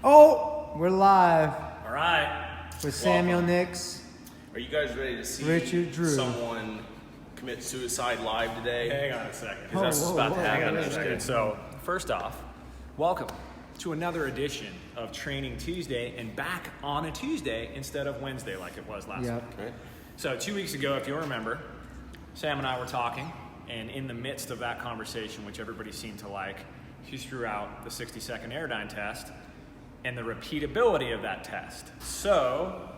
Oh, we're live All right. with Samuel Nix. Are you guys ready to see Richard Drew. someone commit suicide live today? Hang on a second. Because that's what's about to Hang happen. on a second. So, first off, welcome to another edition of Training Tuesday, and back on a Tuesday instead of Wednesday like it was last week. Right? So 2 weeks ago, if you'll remember, Sam and I were talking, and in the midst of that conversation, which everybody seemed to like, he threw out the 60-second Airdyne test and the repeatability of that test. So,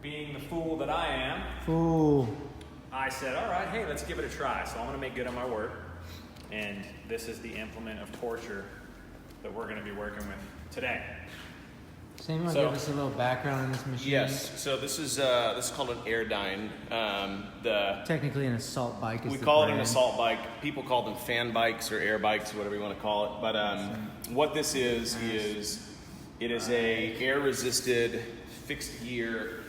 being the fool that I am, I said, all right, hey, let's give it a try. So I'm going to make good on my word. And this is the implement of torture that we're going to be working with today. Samuel, So- give us a little background on this machine. Yes. So this is called an Airdyne. Technically an assault bike is We the call it an brand. assault bike. People call them fan bikes or air bikes or whatever you want to call it. But what this is it is a air-resisted fixed gear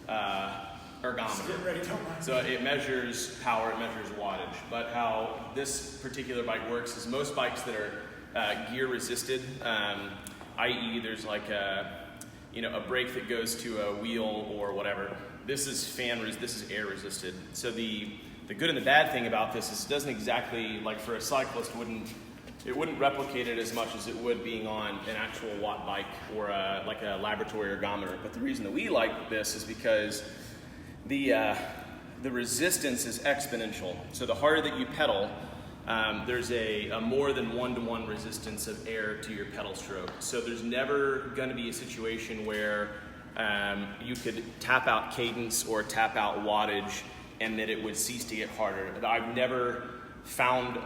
ergometer. So it measures power, it measures wattage. But how this particular bike works is most bikes that are gear resisted, i.e. there's like a brake that goes to a wheel or whatever. This is this is air resisted. So the good and the bad thing about this is it doesn't exactly, like for a cyclist, it wouldn't replicate it as much as it would being on an actual watt bike or like a laboratory ergometer. But the reason that we like this is because the resistance is exponential. So the harder that you pedal, there's a more than 1-to-1 resistance of air to your pedal stroke. So there's never going to be a situation where you could tap out cadence or tap out wattage and that it would cease to get harder. I've never found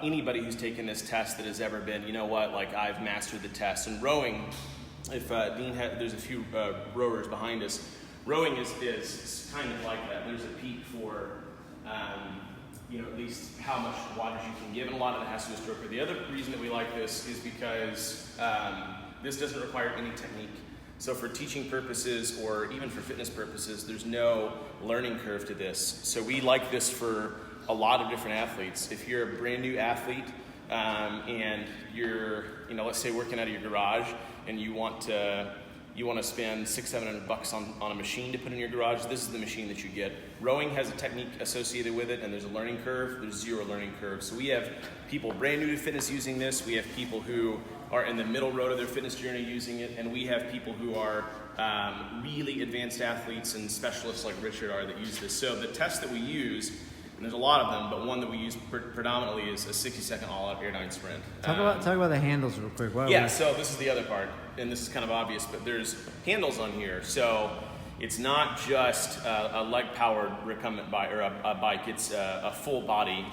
anybody who's taken this test that has ever been, you know what, like I've mastered the test. And rowing, if Dean there's a few rowers behind us, rowing is kind of like that. There's a peak for at least how much wattage you can give, and a lot of it has to do with stroke. The other reason that we like this is because this doesn't require any technique. So for teaching purposes or even for fitness purposes, there's no learning curve to this. So we like this for a lot of different athletes. If you're a brand new athlete and you're, let's say working out of your garage and you want to spend $600-700 on a machine to put in your garage, this is the machine that you get. Rowing has a technique associated with it, and there's a learning curve. There's zero learning curve. So we have people brand new to fitness using this. We have people who are in the middle road of their fitness journey using it, and we have people who are really advanced athletes and specialists like Richard are that use this. So the test that we use, and there's a lot of them, but one that we use predominantly is a 60-second all-out Airdyne sprint. Talk about the handles real quick. So this is the other part, and this is kind of obvious, but there's handles on here. So it's not just a leg-powered recumbent bike or a bike. It's a full body,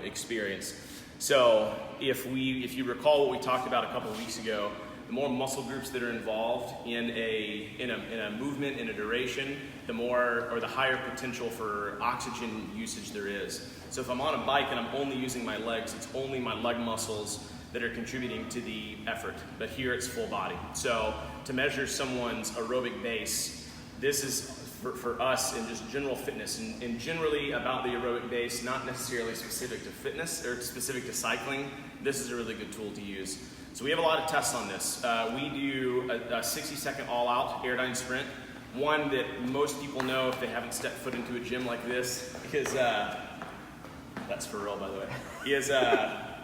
experience. So if you recall what we talked about a couple of weeks ago, the more muscle groups that are involved in a movement, in a duration, the higher potential for oxygen usage there is. So if I'm on a bike and I'm only using my legs, it's only my leg muscles that are contributing to the effort. But here it's full body. So to measure someone's aerobic base, this is for us in just general fitness and generally about the aerobic base, not necessarily specific to fitness or specific to cycling. This is a really good tool to use. So we have a lot of tests on this. We do a 60-second all-out Airdyne sprint. One that most people know if they haven't stepped foot into a gym like this is, that's for real by the way, is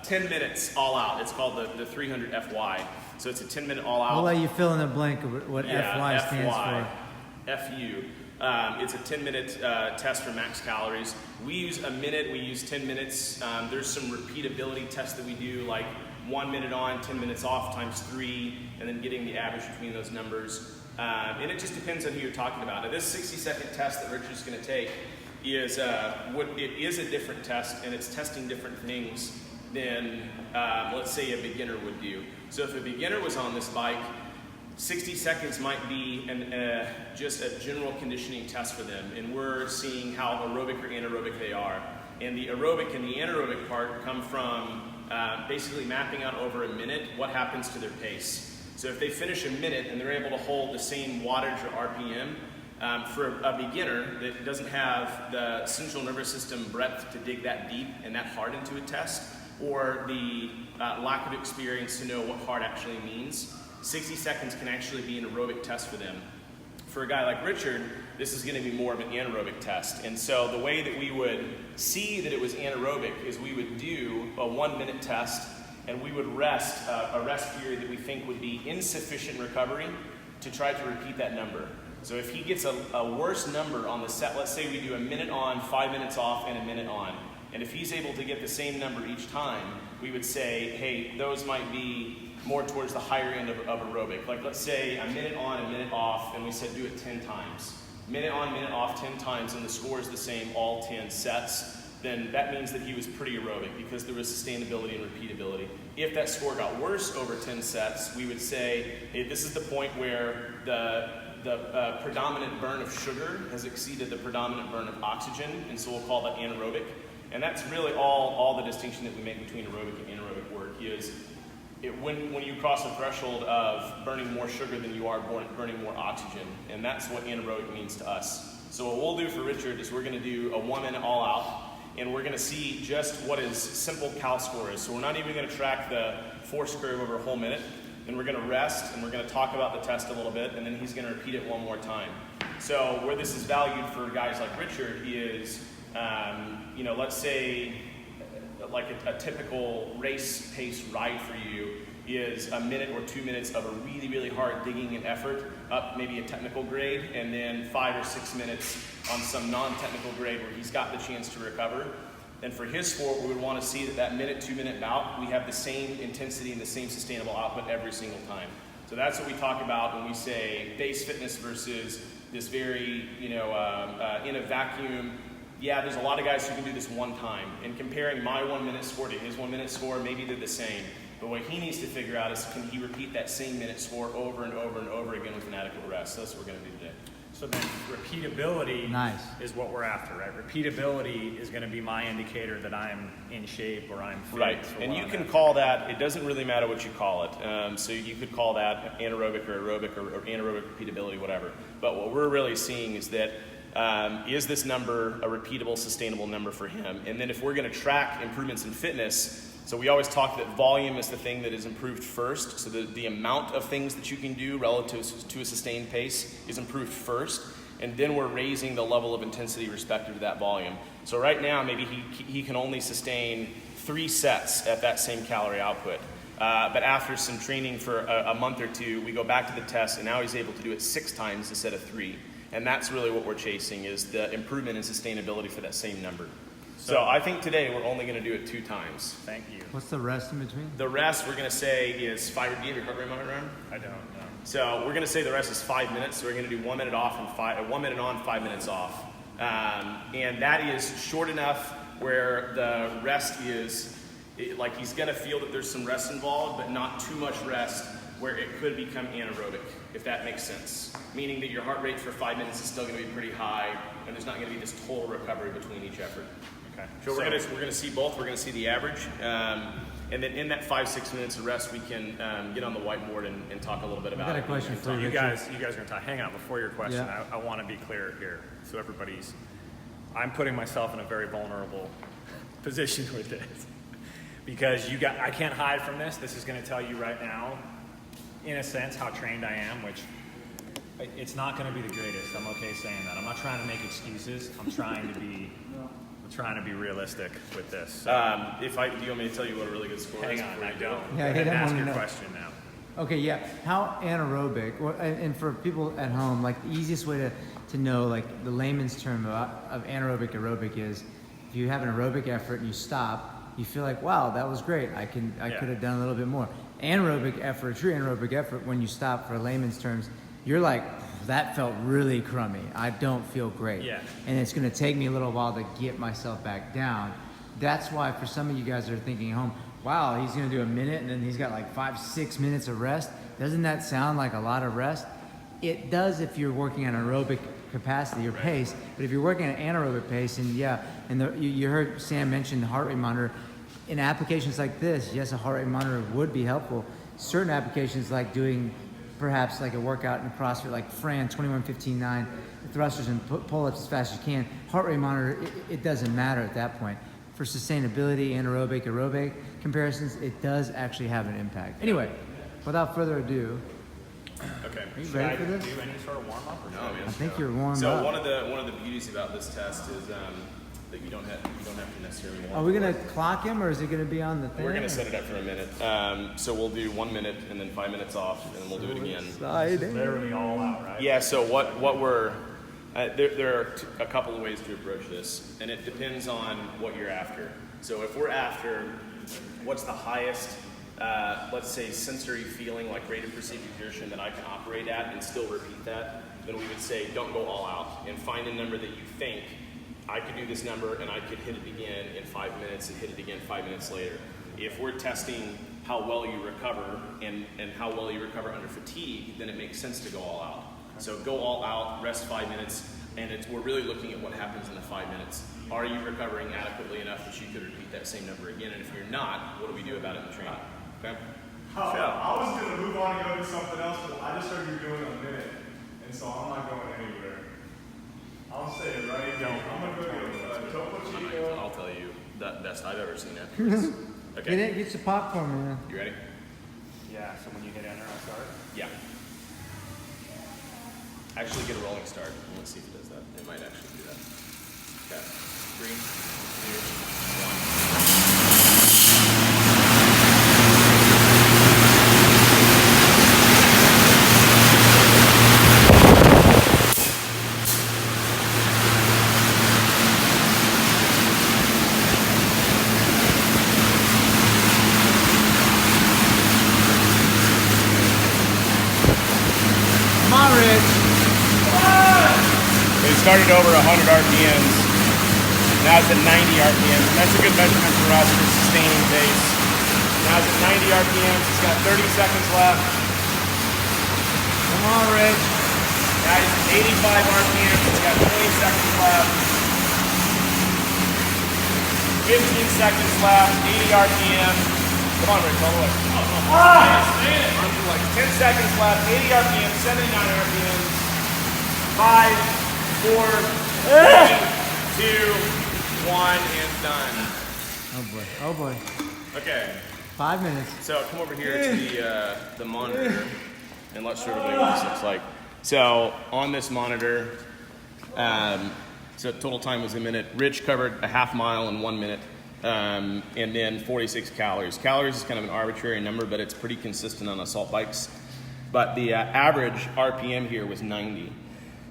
10 minutes all out. It's called the 300 FY. So it's a 10-minute all out. I'll let you fill in the blank of what FY stands for. FU. It's a 10-minute test for max calories. We use a minute, we use 10 minutes. There's some repeatability tests that we do, like 1 minute on, 10 minutes off times 3, and then getting the average between those numbers. And it just depends on who you're talking about. Now, this 60-second test that Richard's going to take is it is a different test, and it's testing different things than, let's say, a beginner would do. So if a beginner was on this bike, 60 seconds might be just a general conditioning test for them, and we're seeing how aerobic or anaerobic they are. And the aerobic and the anaerobic part come from basically mapping out over a minute what happens to their pace. So if they finish a minute and they're able to hold the same wattage or RPM, for a beginner that doesn't have the central nervous system breadth to dig that deep and that hard into a test, or the lack of experience to know what hard actually means, 60 seconds can actually be an aerobic test for them. For a guy like Richard, this is going to be more of an anaerobic test. And so the way that we would see that it was anaerobic is we would do a 1-minute test, and we would rest a rest period that we think would be insufficient recovery to try to repeat that number. So if he gets a worse number on the set, let's say we do a minute on, 5 minutes off, and a minute on, and if he's able to get the same number each time, we would say, hey, those might be more towards the higher end of aerobic. Like let's say a minute on, a minute off, and we said do it 10 times. Minute on, minute off 10 times, and the score is the same all 10 sets, then that means that he was pretty aerobic because there was sustainability and repeatability. If that score got worse over 10 sets, we would say, hey, this is the point where the predominant burn of sugar has exceeded the predominant burn of oxygen, and so we'll call that anaerobic. And that's really all the distinction that we make between aerobic and anaerobic work is when you cross the threshold of burning more sugar than you are burning more oxygen, and that's what anaerobic means to us. So what we'll do for Richard is we're going to do a 1-minute all out, and we're going to see just what his simple cal score is. So we're not even going to track the force curve over a whole minute, and we're going to rest, and we're going to talk about the test a little bit, and then he's going to repeat it one more time. So where this is valued for guys like Richard is, let's say like a typical race pace ride for you is a minute or 2 minutes of a really, really hard digging and effort up maybe a technical grade, and then 5 or 6 minutes on some non-technical grade where he's got the chance to recover. And for his sport, we would want to see that minute, 2-minute bout, we have the same intensity and the same sustainable output every single time. So that's what we talk about when we say base fitness versus this very, in a vacuum. Yeah, there's a lot of guys who can do this one time. And comparing my 1-minute score to his 1-minute score, maybe they're the same. But what he needs to figure out is can he repeat that same minute score over and over and over again with an adequate rest. So that's what we're going to do today. So then repeatability is what we're after, right? Repeatability is going to be my indicator that I'm in shape or I'm fit. Right, and you can call that, it doesn't really matter what you call it. So you could call that anaerobic or aerobic or anaerobic repeatability, whatever. But what we're really seeing is that is this number a repeatable, sustainable number for him? And then if we're going to track improvements in fitness, so we always talk that volume is the thing that is improved first. So the amount of things that you can do relative to a sustained pace is improved first. And then we're raising the level of intensity respective to that volume. So right now, maybe he can only sustain 3 sets at that same calorie output. But after some training for a month or two, we go back to the test, and now he's able to do it 6 times instead of 3. And that's really what we're chasing, is the improvement in sustainability for that same number. So I think today we're only going to do it 2 times. Thank you. What's the rest in between? The rest we're going to say is 5. Do you have your heart rate monitor on? I don't know. So we're going to say the rest is 5 minutes. So we're going to do 1 minute off and 1 minute on, 5 minutes off. And that is short enough where the rest is, like he's going to feel that there's some rest involved, but not too much rest where it could become anaerobic, if that makes sense. Meaning that your heart rate for 5 minutes is still going to be pretty high, and there's not going to be this total recovery between each effort. Okay. So we're going to see both. We're going to see the average, and then in that 5-6 minutes of rest, we can get on the whiteboard and talk a little bit about it. I got a question for you. You guys are going to talk. Hang on, before your question, Yeah. I want to be clear here, so I'm putting myself in a very vulnerable position with this, because I can't hide from this. This is going to tell you right now, in a sense, how trained I am, which it's not going to be the greatest. I'm okay saying that. I'm not trying to make excuses. I'm trying to be realistic with this. So, do you want me to tell you what a really good score is? hang on, I don't. Yeah, Go I ahead and don't ask wanna your know. question now. Okay, yeah. How anaerobic, and for people at home, like the easiest way to know, like the layman's term of anaerobic aerobic is, if you have an aerobic effort and you stop, you feel like, wow, that was great. I could have done a little bit more. Anaerobic effort, true anaerobic effort, when you stop, for layman's terms, you're like, that felt really crummy. I don't feel great. Yeah. And it's going to take me a little while to get myself back down. That's why for some of you guys that are thinking at home, wow, he's going to do a minute and then he's got like 5-6 minutes of rest. Doesn't that sound like a lot of rest? It does if you're working on aerobic capacity or pace, but if you're working at anaerobic pace, and you heard Sam mention the heart rate monitor, in applications like this, yes, a heart rate monitor would be helpful. Certain applications like doing perhaps like a workout in CrossFit, like Fran 21-15-9, thrusters and pull-ups as fast as you can, heart rate monitor, it doesn't matter at that point. for sustainability, anaerobic, aerobic comparisons, it does actually have an impact. Anyway, without further ado, Okay. are you Should ready I for this? do any sort of warm up? Or No, man. I think you're warmed So up. one of the beauties about this test is that you don't have to necessarily warm Are we gonna clock him, or is it gonna be on the thing? We're gonna set it up for a minute. So we'll do 1 minute and then 5 minutes off, and then we'll do it again. Literally all out, right? Yeah. So what we're there are a couple of ways to approach this, and it depends on what you're after. So if we're after what's the highest, let's say, sensory feeling, like rate of perceived exertion that I can operate at and still repeat that, then we would say don't go all out and find a number that you think I could do this number and I could hit it again in 5 minutes and hit it again 5 minutes later. If we're testing how well you recover and how well you recover under fatigue, then it makes sense to go all out. So go all out, rest 5 minutes, and we're really looking at what happens in the 5 minutes. Are you recovering adequately enough that you could repeat that same number again? And if you're not, what do we do about it in the training? Okay? I was going to move on and go do something else, but I just heard you doing a minute, and so I'm not going anywhere. I'll say it right here. I'm going to go to Topo Chico. I'll tell you, the best I've ever seen after this. Okay. Get it, get your popcorn, man. You ready? Yeah, so when you hit enter, I'll start. Yeah. Actually get a rolling start. Let's see if it does that. It might actually do that. Okay. 3, Come on, Rich. They started over 100 RPMs. Now it's at 90 RPMs. That's a good measurement for us for sustaining pace. Now it's at 90 RPMs. It's got 30 seconds left. Come on, Rich. Now it's at 85 RPMs. It's got 20 seconds left. 15 seconds left. 80 RPMs. Come on, Rich, all the way. Like 10 seconds left. 80 RPMs. 79 RPMs. 5, 4, 3, 2, 1, and done. Oh boy. Oh boy. Okay, 5 minutes. so come over here to the monitor, and let's show everybody what this looks like. So on this monitor, so total time was a minute. Rich covered a half mile in 1 minute, and then 46 calories. Calories is kind of an arbitrary number, but it's pretty consistent on assault bikes. But the average RPM here was 90.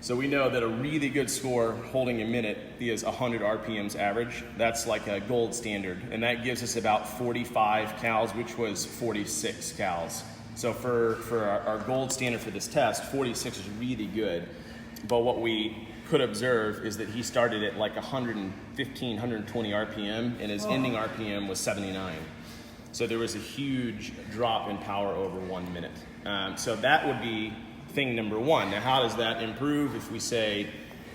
So we know that a really good score holding a minute is 100 RPMs average. That's like a gold standard. And that gives us about 45 cals, which was 46 cals. So for our gold standard for this test, 46 is really good. But what we could observe is that he started at like 115, 120 RPM, and his ending RPM was 79. So there was a huge drop in power over 1 minute. So that would be thing number one. Now, how does that improve if we say,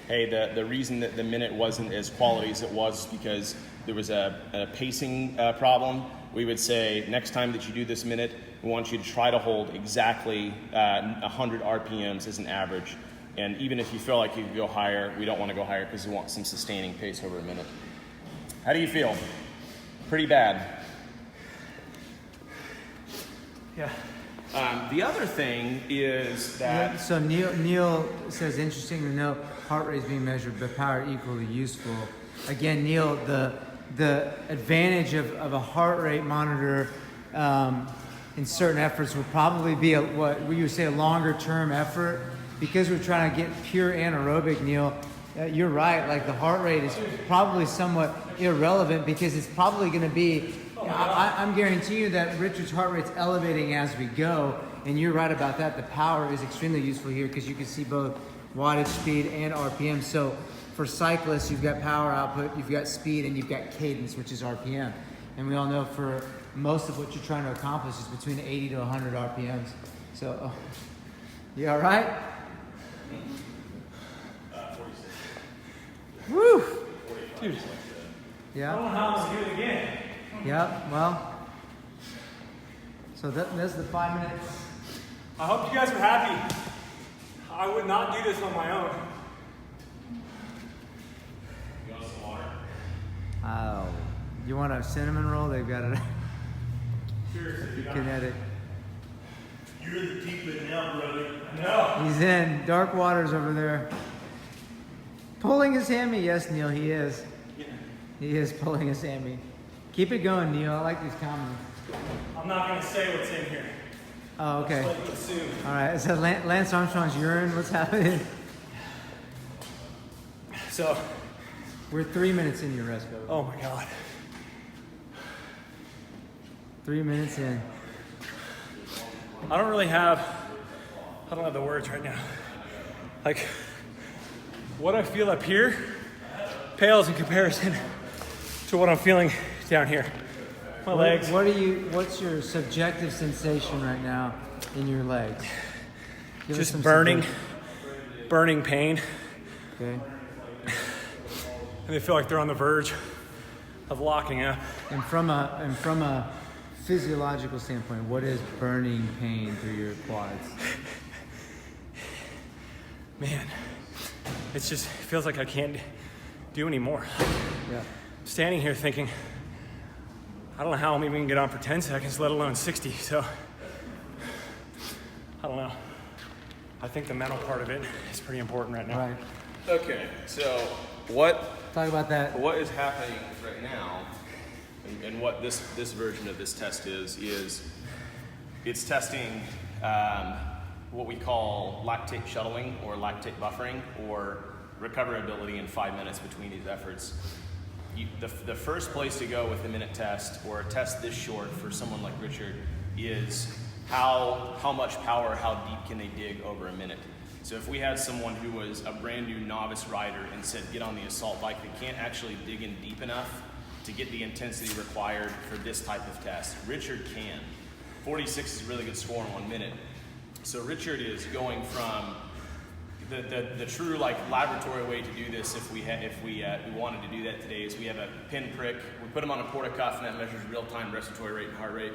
hey, the reason that the minute wasn't as quality as it was because there was a pacing problem? We would say, next time that you do this minute, we want you to try to hold exactly 100 RPMs as an average. And even if you feel like you could go higher, we don't want to go higher because we want some sustaining pace over a minute. How do you feel? Pretty bad. Yeah. The other thing is that So Neil says, interesting to know heart rate is being measured, but power equally useful. Again, Neil, the advantage of a heart rate monitor in certain efforts would probably be what we would say a longer term effort, because we're trying to get pure anaerobic. Neil, you're right. Like the heart rate is probably somewhat irrelevant because it's probably going to be. I'm guaranteeing you that Richard's heart rate's elevating as we go, and you're right about that. The power is extremely useful here because you can see both wattage, speed, and RPM. So for cyclists, you've got power output, you've got speed, and you've got cadence, which is RPM. And we all know for most of what you're trying to accomplish is between 80 to 100 RPMs. So, you all right? 46. Woo! Dude. I Yeah. don't know how I'm going to do it again. Yeah, well, so that's the 5 minutes. I hope you guys are happy. I would not do this on my own. You want some water? Oh, You want a cinnamon roll? They've got it. Seriously, Kinetic. you're the deep end now, brother. No. He's in dark waters over there. Pulling his hammy. Yes, Neil, he is. He is pulling his hammy. Keep it going, Neil. I like these comments. I'm not gonna say what's in here. Oh, okay. Let you assume. All right. It says Lance Armstrong's urine. What's happening? So, We're 3 minutes in your rest, Kobe. oh my God. 3 minutes in. I don't have the words right now. Like, what I feel up here pales in comparison to what I'm feeling down here. My legs. What's your subjective sensation right now in your legs? Give us Just some burning pain. Okay. And they feel like they're on the verge of locking up. And from a physiological standpoint, what is burning pain through your quads? Man, it feels like I can't do anymore. Yeah. Standing here thinking, I don't know how I'm even gonna get on for 10 seconds, let alone 60. So, I don't know. I think the mental part of it is pretty important right now. Right. Okay, so what Talk about that. what is happening right now, and what this version of this test is it's testing what we call lactate shuttling or lactate buffering or recoverability in 5 minutes between these efforts. The first place to go with a minute test or a test this short for someone like Richard is how much power, how deep can they dig over a minute. So if we had someone who was a brand new novice rider and said get on the assault bike, they can't actually dig in deep enough to get the intensity required for this type of test. Richard can. 46 is a really good score in 1 minute. So Richard is going from the true like laboratory way to do this if we wanted to do that today is we have a pinprick. We put him on a porta-cuff and that measures real-time respiratory rate and heart rate.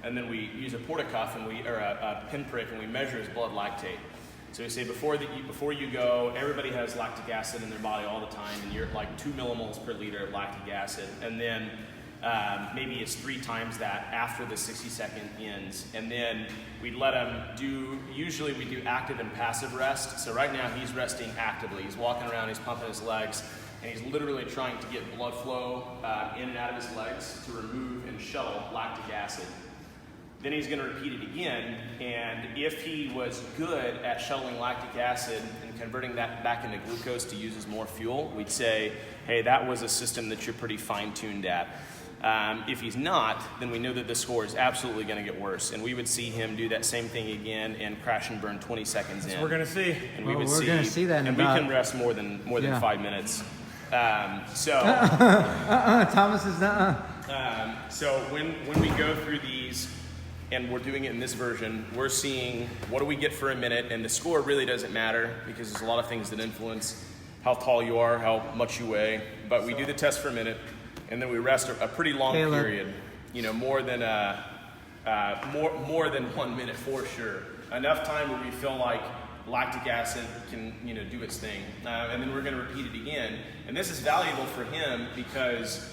And then we use a porta-cuff or a pinprick and we measure his blood lactate. So we say before you go, everybody has lactic acid in their body all the time, and you're at like 2 millimoles per liter of lactic acid, and then maybe it's 3 times that after the 60-second ends, and then we let him do. Usually we do active and passive rest. So right now he's resting actively. He's walking around, he's pumping his legs, and he's literally trying to get blood flow in and out of his legs to remove and shuttle lactic acid. Then he's going to repeat it again, and if he was good at shuttling lactic acid and converting that back into glucose to use as more fuel, we'd say, hey, that was a system that you're pretty fine-tuned at. If he's not, then we know that the score is absolutely going to get worse, and we would see him do that same thing again and crash and burn 20 seconds in. We're going to see. And Well, we're gonna see that in and about- we can rest more than 5 minutes. So Thomas is So when we go through these, and we're doing it in this version, we're seeing what do we get for a minute, and the score really doesn't matter because there's a lot of things that influence how tall you are, how much you weigh. But we do the test for a minute, and then we rest a pretty long period. You know, more than 1 minute for sure. Enough time where we feel like lactic acid can do its thing, and then we're going to repeat it again. And this is valuable for him because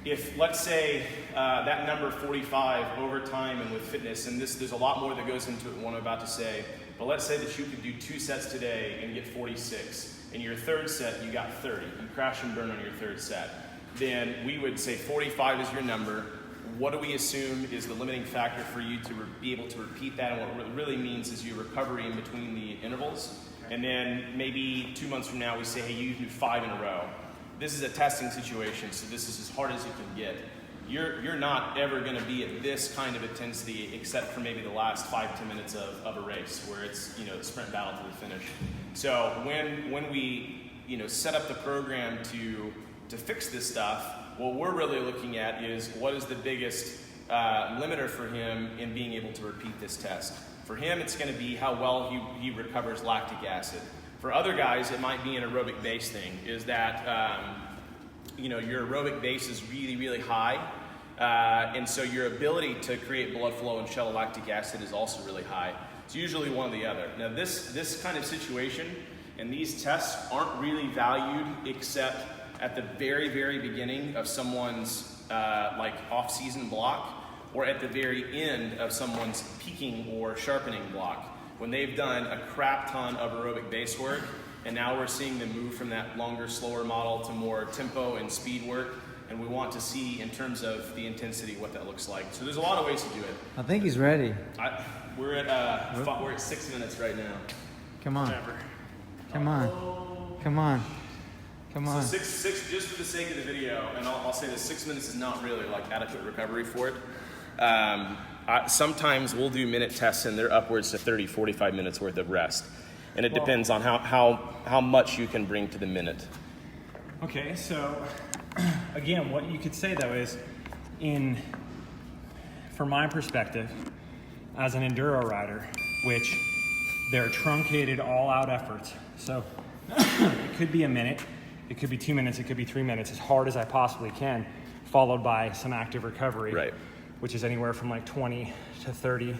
if, let's say, that number 45 over time and with fitness, and there's a lot more that goes into it, what I'm about to say, but let's say that you could do 2 sets today and get 46. In your third set, you got 30. You crash and burn on your third set. Then we would say 45 is your number. What do we assume is the limiting factor for you to be able to repeat that? And what it really means is your recovery in between the intervals. And then maybe 2 months from now, we say, hey, you do 5 in a row. This is a testing situation, so this is as hard as you can get. You're not ever going to be at this kind of intensity except for maybe the last 5-10 minutes of a race where it's the sprint battle to the finish. So when we set up the program to fix this stuff, what we're really looking at is what is the biggest limiter for him in being able to repeat this test. For him, it's going to be how well he recovers lactic acid. For other guys, it might be an aerobic base thing, is that your aerobic base is really, really high, and so your ability to create blood flow and shuttle lactic acid is also really high. It's usually one or the other. Now this kind of situation and these tests aren't really valued except at the very, very beginning of someone's like off-season block, or at the very end of someone's peaking or sharpening block, when they've done a crap ton of aerobic base work, and now we're seeing them move from that longer, slower model to more tempo and speed work, and we want to see in terms of the intensity what that looks like. So there's a lot of ways to do it. I think he's ready. We're at 6 minutes right now. Come on. Whatever. Come on. Come on. Come on. So six, just for the sake of the video, and I'll say this, 6 minutes is not really like adequate recovery for it. Sometimes we'll do minute tests and they're upwards to 30, 45 minutes worth of rest. And it depends on how much you can bring to the minute. Okay, so again, what you could say though is, from my perspective, as an enduro rider, which they're truncated all-out efforts. So it could be a minute, it could be 2 minutes, it could be 3 minutes, as hard as I possibly can, followed by some active recovery, Right. which is anywhere from like 20 to 30,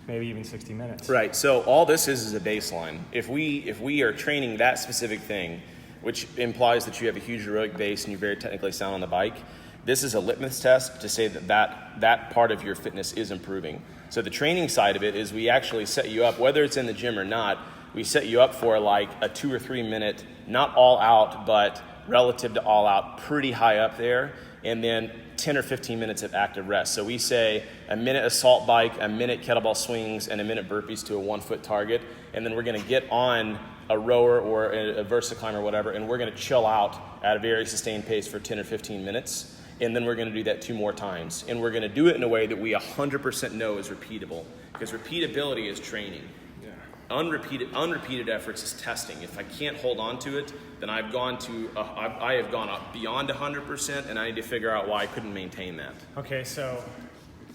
maybe even 60 minutes. Right, so all this is a baseline. If we are training that specific thing, which implies that you have a huge aerobic base and you're very technically sound on the bike, this is a litmus test to say that part of your fitness is improving. So the training side of it is we actually set you up, whether it's in the gym or not, we set you up for like a 2 or 3 minute, not all out, but relative to all out, pretty high up there, and then 10 or 15 minutes of active rest. So we say a minute assault bike, a minute kettlebell swings, and a minute burpees to a 1 foot target, and then we're gonna get on a rower or a VersaClimb or whatever, and we're gonna chill out at a very sustained pace for 10 or 15 minutes. And then we're going to do that 2 more times. And we're going to do it in a way that we 100% know is repeatable. Because repeatability is training. Yeah. Unrepeated efforts is testing. If I can't hold on to it, then I have gone up beyond 100%, and I need to figure out why I couldn't maintain that. Okay, so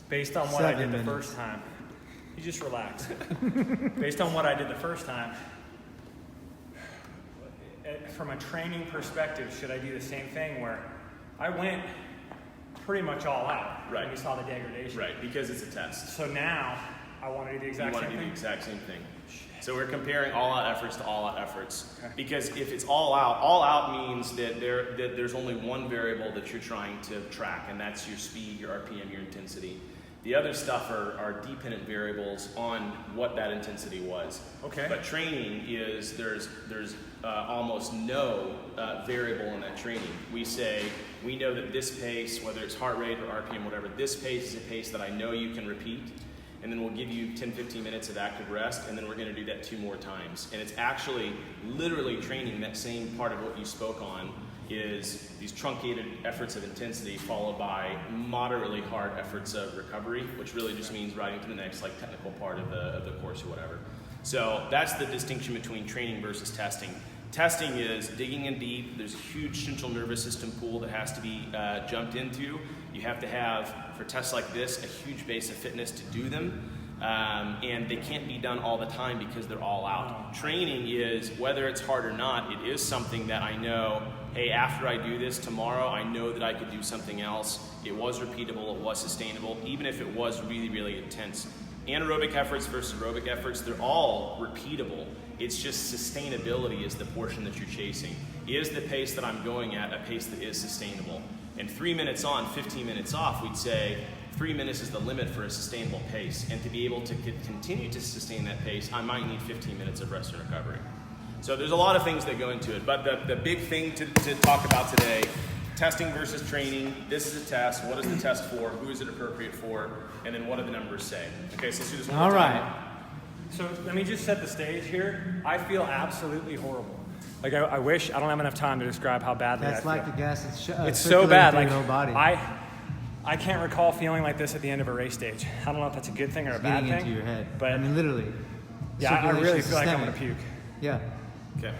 based on what I did the first time, you just relax. Based on what I did the first time, from a training perspective, should I do the same thing where I went pretty much all out Right. when you saw the degradation? Right, because it's a test. So now I want to do the exact You same want to do thing. the exact same thing. So we're comparing all-out efforts to all-out efforts. Okay. Because if it's all-out means that there's only one variable that you're trying to track, and that's your speed, your RPM, your intensity. The other stuff are dependent variables on what that intensity was. Okay. But training is, there's almost no variable in that training. We say, we know that this pace, whether it's heart rate or RPM, whatever, this pace is a pace that I know you can repeat. And then we'll give you 10, 15 minutes of active rest, and then we're gonna do that 2 more times. And it's actually literally training that same part of what you spoke on, is these truncated efforts of intensity followed by moderately hard efforts of recovery, which really just means riding to the next like technical part of the course or whatever. So that's the distinction between training versus testing. Testing is digging in deep. There's a huge central nervous system pool that has to be jumped into. You have to have, for tests like this, a huge base of fitness to do them. And they can't be done all the time because they're all out. Training is, whether it's hard or not, it is something that I know, hey, after I do this tomorrow, I know that I could do something else. It was repeatable, it was sustainable, even if it was really, really intense. Anaerobic efforts versus aerobic efforts, they're all repeatable. It's just sustainability is the portion that you're chasing. Is the pace that I'm going at a pace that is sustainable? And 3 minutes on, 15 minutes off, we'd say 3 minutes is the limit for a sustainable pace. And to be able to continue to sustain that pace, I might need 15 minutes of rest and recovery. So there's a lot of things that go into it. But the big thing to talk about today, testing versus training. This is a test. What is the test for? Who is it appropriate for? And then what do the numbers say? Okay, so let's do this one more time. All right. So let me just set the stage here. I feel absolutely horrible. Like I wish, I don't have enough time to describe how badly That's I like feel. the gas that's It's so bad. through Like your whole body. I can't recall feeling like this at the end of a race stage. I don't know if that's a good thing or a It's bad getting thing. into your head. But I mean, literally. yeah, I really Circulation's feel like I'm gonna systemic. puke. Yeah. Okay.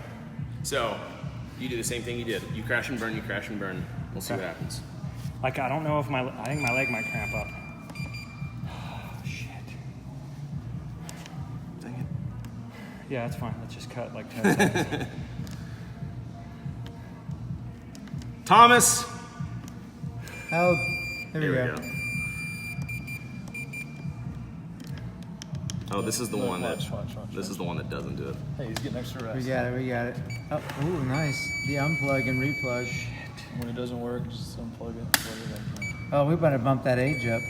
So you do the same thing you did. You crash and burn, you crash and burn. We'll see what happens. Like I don't know if I think my leg might cramp up. Oh, shit. Dang it. Yeah, that's fine. Let's just cut like 10 seconds. Thomas! Oh, there we Here go. we go. Oh, this is the one that this is the one that doesn't do it. Hey, he's getting extra rest. We got it. Oh, ooh, nice. The unplug and replug. When it doesn't work, just unplug it. Plug it back in. Oh, we better bump that age up.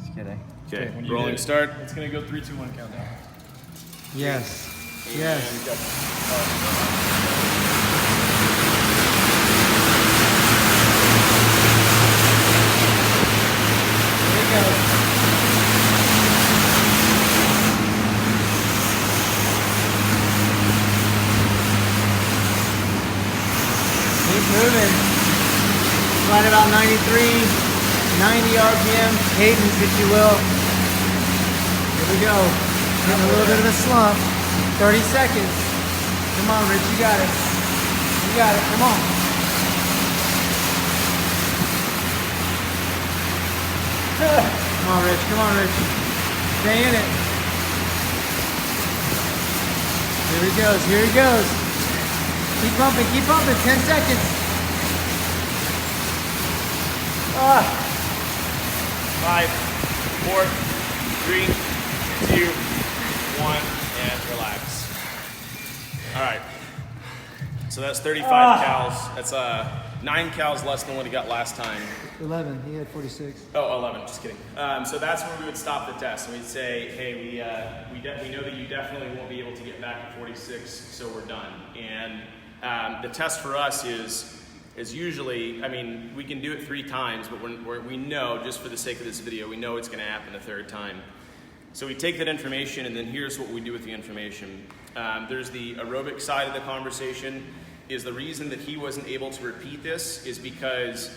Just kidding. Okay, When you rolling hit it, start. It's gonna go 3, 2, 1 countdown. Yes. And Yes. go. Here we go. Keep moving. Right about 93, 90 RPM, cadence, if you will. Here we go. Getting a little bit of a slump. 30 seconds. Come on, Rich, you got it. You got it. Come on. Come on, Rich. Come on, Rich. Stay in it. Here he goes. Here he goes. Keep pumping. Keep pumping. 10 seconds. Ah. 5, 4, 3, 2, 1, and relax. All right. So that's 35 cals. That's 9 cals less than what he got last time. 11. He had 46. Oh, 11. Just kidding. So that's where we would stop the test, and we'd say, hey, we know that you definitely won't be able to get back to 46, so we're done. And the test for us is usually, I mean, we can do it 3 times, but we know, just for the sake of this video, we know it's going to happen the 3rd time. So we take that information, and then here's what we do with the information. There's the aerobic side of the conversation. Is the reason that he wasn't able to repeat this is because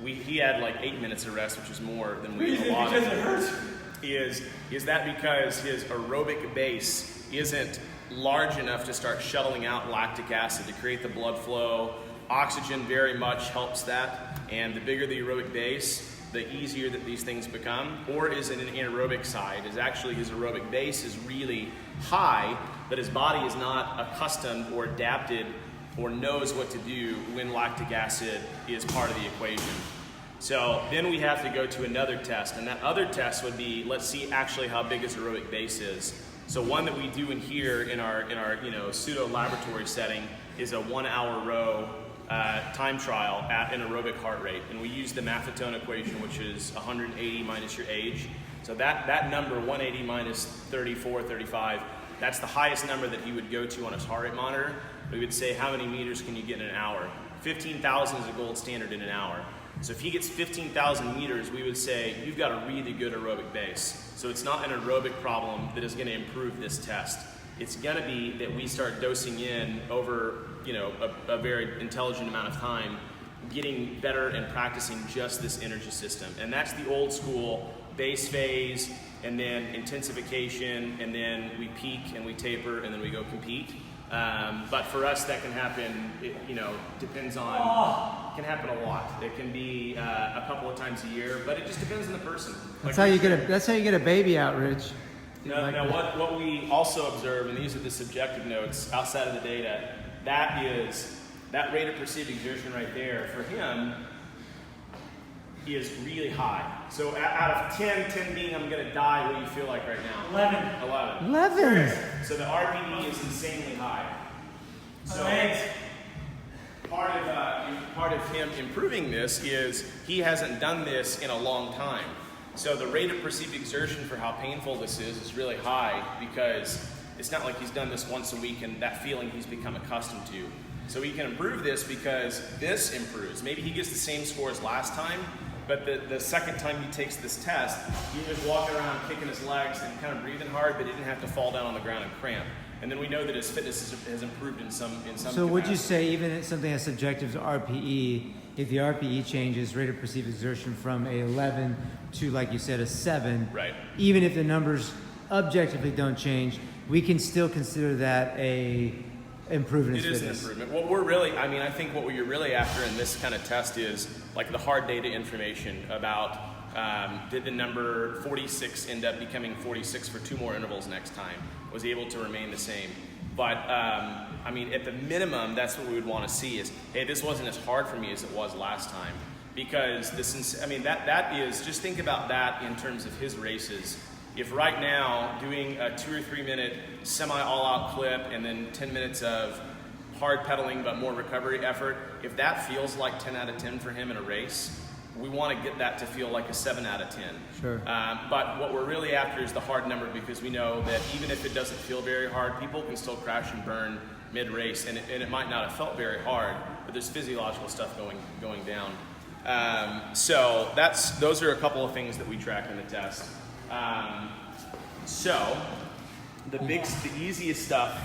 he had like 8 minutes of rest, which is more than we allotted. Because it hurts. Is that because his aerobic base isn't large enough to start shuttling out lactic acid to create the blood flow? Oxygen very much helps that, and the bigger the aerobic base, the easier that these things become. Or is it an anaerobic side? Is actually his aerobic base is really high, but his body is not accustomed or adapted or knows what to do when lactic acid is part of the equation. So then we have to go to another test, and that other test would be, let's see actually how big his aerobic base is. So one that we do in here in our pseudo laboratory setting is a 1 hour row time trial at an aerobic heart rate, and we use the Maffetone equation, which is 180 minus your age. So that number, 180 minus 34, 35, that's the highest number that he would go to on his heart rate monitor. We would say, how many meters can you get in an hour? 15,000 is a gold standard in an hour. So if he gets 15,000 meters, we would say, you've got a really good aerobic base. So it's not an aerobic problem that is going to improve this test. It's going to be that we start dosing in over a very intelligent amount of time, getting better and practicing just this energy system. And that's the old school base phase, and then intensification, and then we peak and we taper, and then we go compete. But for us, that can happen, depends on, can happen a lot. It can be a couple of times a year, but it just depends on the person. That's how you get a baby out, Rich. Now what we also observe, and these are the subjective notes outside of the data, that is, that rate of perceived exertion right there, for him, is really high. So out of 10 being I'm going to die, what do you feel like right now? 11. 11. So the RPE is insanely high. So part of him improving this is he hasn't done this in a long time. So the rate of perceived exertion for how painful this is really high, because it's not like he's done this once a week and that feeling he's become accustomed to. So he can improve this because this improves. Maybe he gets the same score as last time, but the second time he takes this test, he was walking around kicking his legs and kind of breathing hard, but he didn't have to fall down on the ground and cramp. And then we know that his fitness has improved in some So would you say even if something as subjective as RPE, if the RPE changes, rate of perceived exertion, from a 11 to, like you said, a 7, right, even if the numbers objectively don't change, we can still consider that a improvement in fitness? It is an improvement. What we're really, I think what you're really after in this kind of test is like the hard data information about did the number 46 end up becoming 46 for 2 more intervals next time? Was he able to remain the same? But at the minimum, that's what we would want to see is, hey, this wasn't as hard for me as it was last time. Because that is, just think about that in terms of his races. If right now doing a 2 or 3 minute semi all out clip and then 10 minutes of hard pedaling but more recovery effort, if that feels like 10 out of 10 for him in a race, we want to get that to feel like a 7 out of 10. Sure. But what we're really after is the hard number, because we know that even if it doesn't feel very hard, people can still crash and burn mid-race, and it might not have felt very hard, but there's physiological stuff going down. So those are a couple of things that we track in the test. So the easiest stuff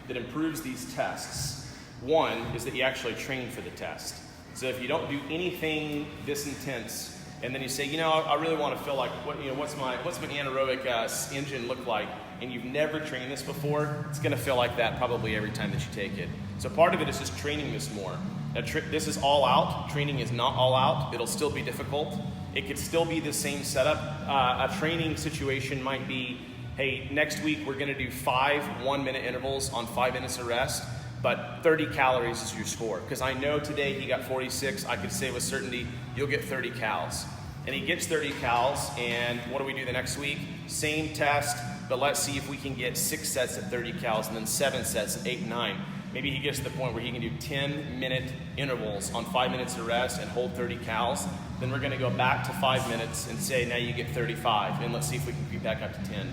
that improves these tests, one, is that you actually train for the test. So if you don't do anything this intense, and then you say, I really want to feel like what's my anaerobic engine look like, and you've never trained this before, it's going to feel like that probably every time that you take it. So part of it is just training this more. Now, this is all out. Training is not all out. It'll still be difficult. It could still be the same setup. A training situation might be, hey, next week we're going to do 5 1-minute intervals on 5 minutes of rest, but 30 calories is your score. Because I know today he got 46. I could say with certainty you'll get 30 cals. And he gets 30 cals, and what do we do the next week? Same test, but let's see if we can get 6 sets at 30 cals, and then 7 sets at 8 and 9. Maybe he gets to the point where he can do 10-minute intervals on 5 minutes of rest and hold 30 cals. Then we're going to go back to 5 minutes and say, now you get 35, and let's see if we can creep back up to 10.